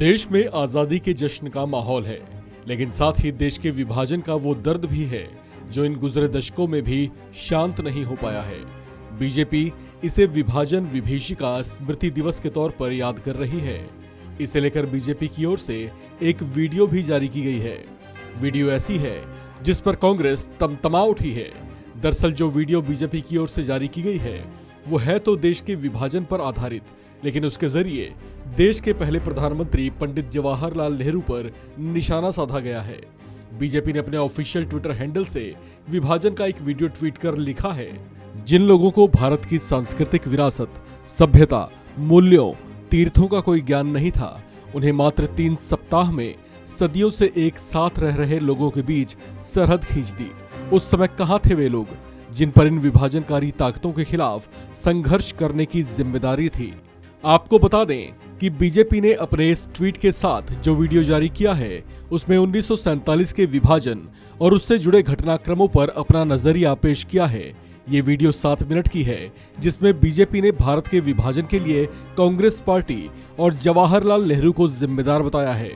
देश में आजादी के जश्न का माहौल है, लेकिन साथ ही देश के विभाजन का वो दर्द भी है जो इन गुजरे दशकों में भी शांत नहीं हो पाया है। बीजेपी इसे विभाजन विभीषिका स्मृति दिवस के तौर पर याद कर रही है। इसे लेकर बीजेपी की ओर से एक वीडियो भी जारी की गई है। वीडियो ऐसी है जिस पर कांग्रेस तमतमा उठी है। दरअसल जो वीडियो बीजेपी की ओर से जारी की गई है वो है तो देश के विभाजन पर आधारित, लेकिन उसके जरिए देश के पहले प्रधानमंत्री पंडित जवाहरलाल नेहरू पर निशाना साधा गया है। बीजेपी ने अपने ऑफिशियल ट्विटर हैंडल से विभाजन का एक वीडियो ट्वीट कर लिखा है, जिन लोगों को भारत की सांस्कृतिक विरासत, सभ्यता, मूल्यों, तीर्थों का कोई ज्ञान नहीं था, उन्हें मात्र 3 सप्ताह में सदियों से एक साथ रह रहे लोगों के बीच सरहद खींच दी। उस समय कहां थे वे लोग जिन पर इन विभाजनकारी ताकतों के खिलाफ संघर्ष करने की जिम्मेदारी थी। आपको बता दें कि बीजेपी ने अपने इस ट्वीट के साथ जो वीडियो जारी किया है उसमें 1947 के विभाजन और उससे जुड़े घटनाक्रमों पर अपना नजरिया पेश किया है। ये वीडियो 7 मिनट की है, जिसमें बीजेपी ने भारत के विभाजन के लिए कांग्रेस पार्टी और जवाहरलाल नेहरू को जिम्मेदार बताया है।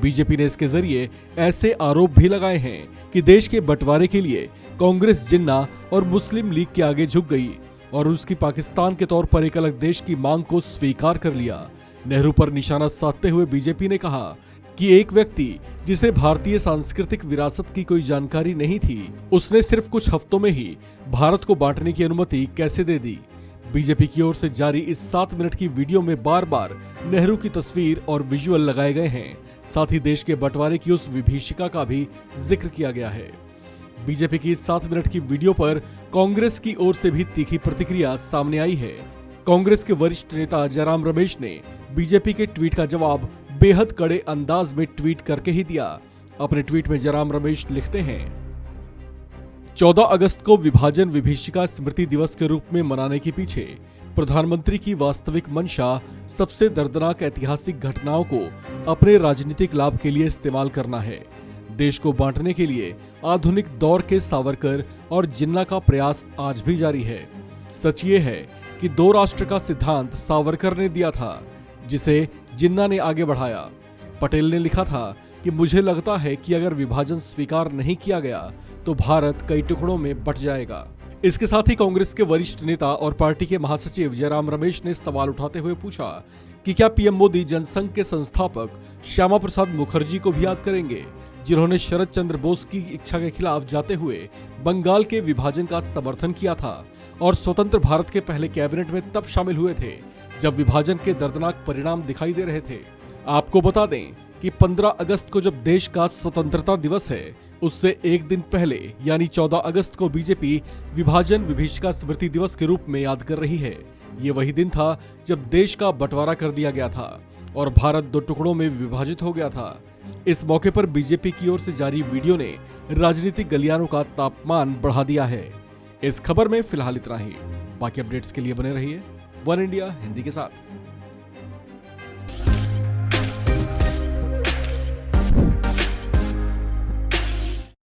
बीजेपी ने इसके जरिए ऐसे आरोप भी लगाए हैं कि देश के बंटवारे के लिए कांग्रेस जिन्ना और मुस्लिम लीग के आगे झुक गई और उसकी पाकिस्तान के तौर पर एक अलग देश की मांग को स्वीकार कर लिया। नेहरू पर निशाना साधते हुए बीजेपी ने कहा कि एक व्यक्ति जिसे भारतीय सांस्कृतिक विरासत की कोई जानकारी नहीं थी, उसने सिर्फ कुछ हफ्तों में ही भारत को बांटने की अनुमति कैसे दे दी। बीजेपी की ओर से जारी इस 7 मिनट की वीडियो में बार बार नेहरू की तस्वीर और विजुअल लगाए गए हैं। साथ ही देश के बंटवारे की उस विभीषिका का भी जिक्र किया गया है। बीजेपी की इस 7 मिनट की वीडियो पर कांग्रेस की ओर से भी तीखी प्रतिक्रिया सामने आई है। कांग्रेस के वरिष्ठ नेता जयराम रमेश ने बीजेपी के ट्वीट का जवाब बेहद कड़े अंदाज में ट्वीट करके ही दिया। अपने ट्वीट में जयराम रमेश लिखते हैं, 14 अगस्त को विभाजन विभीषिका स्मृति दिवस के रूप में मनाने के पीछे प्रधानमंत्री की वास्तविक मंशा सबसे दर्दनाक ऐतिहासिक घटनाओं को अपने राजनीतिक लाभ के लिए इस्तेमाल करना है। देश को बांटने के लिए आधुनिक दौर के सावरकर और जिन्ना का प्रयास आज भी जारी है। सच ये है कि 2 राष्ट्र का सिद्धांत सावरकर ने दिया था, जिसे जिन्ना ने आगे बढ़ाया। पटेल ने लिखा था कि मुझे लगता है कि अगर विभाजन स्वीकार नहीं किया गया तो भारत कई टुकड़ों में बंट जाएगा। इसके साथ ही कांग्रेस के वरिष्ठ नेता और पार्टी के महासचिव जयराम रमेश ने सवाल उठाते हुए पूछा कि क्या पीएम मोदी जनसंघ के संस्थापक श्यामा प्रसाद मुखर्जी को भी याद करेंगे, जिन्होंने शरद चंद्र बोस की इच्छा के खिलाफ जाते हुए बंगाल के विभाजन का समर्थन किया था और स्वतंत्र भारत के पहले कैबिनेट में तब शामिल हुए थे जब विभाजन के दर्दनाक परिणाम दिखाई दे रहे थे। आपको बता दें कि 15 अगस्त को जब देश का स्वतंत्रता दिवस है, उससे एक दिन पहले यानी 14 अगस्त को बीजेपी विभाजन विभीषिका स्मृति दिवस के रूप में याद कर रही है। ये वही दिन था जब देश का बंटवारा कर दिया गया था और भारत 2 टुकड़ों में विभाजित हो गया था। इस मौके पर बीजेपी की ओर से जारी वीडियो ने राजनीतिक गलियारों का तापमान बढ़ा दिया है। इस खबर में फिलहाल इतना ही। बाकी अपडेट्स के लिए बने रहिए वन इंडिया हिंदी के साथ।